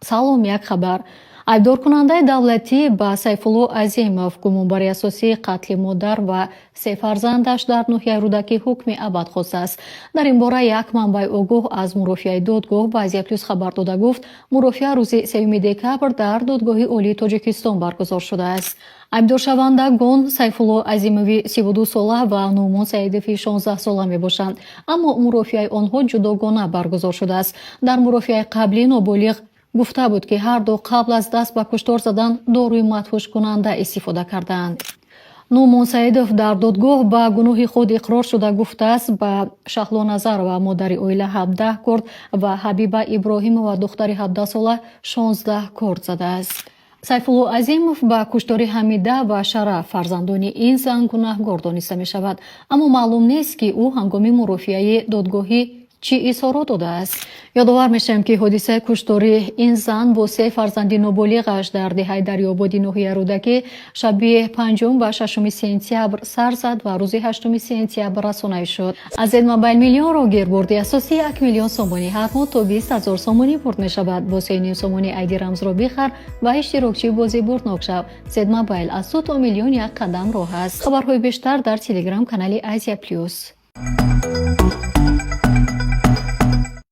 салом як хабар. айбдоркунандаи давлатӣ ба Сайфулло Азимов гумонбари асосии қатли модар ва се фарзандаш дар ноҳияи рӯдакӣ ҳукми абад хостааст. Дар ин бора як манбаи огоҳ аз мурофиаи додгоҳ ба Азия Плюс хабар дода гуфт, мурофиа рӯзи 3 декабр дар додгоҳи олии Тоҷикистон баргузор шудааст. айбдоршавандагон Сайфулло Азимови 32 сола ва Нуъмон Саидови 16 сола мебошанд, аммо мурофиаи онҳо ҷудогона баргузор шудааст. Дар мурофиаи қаблӣ ноболиғ гуфта буд, ки ҳар ду қабл аз даст ба куштор задан доруи матҳушкунанда истифода карданд. Нуъмон Саидов дар додгоҳ ба гуноҳи худ иқрор шуда гуфтааст, ба Шаҳло Назарова, модари оила, 17 корд ва Ҳабиба Иброҳимова, духтари 17 сола, 16 корд задааст. Сайфулло Азимов ба куштори Ҳамида ва Шараф, фарзандони ин зан, гунаҳгор дониста мешавад, аммо маълум нест, ки ӯ ҳангоми мурофиаи додгоҳӣ чӣ изҳорот додааст. Ёдовар мешавем, ки ҳодисаи куштори ин зан бо се фарзанди ноболиғаш дар деҳаи Дарёбоди ноҳияи Рӯдакӣ шаби 5 ва 6 сентябр сар зад ва рӯзи 8 сентябр расонавӣ шуд. аз Зедмобайл миллионро гирборди асосии 1 миллион сомонӣ ҳар моҳ то 20 000 сомонӣ бурд мешавад. Бо 3,5 сомонӣ айди рамзро бихар ва иштирокчии бозӣ бурднок шав. Зедмобайл аз 100 то миллион як қадам роҳ аст. Хабарҳои бештар дар телеграм канали Азия Плюс.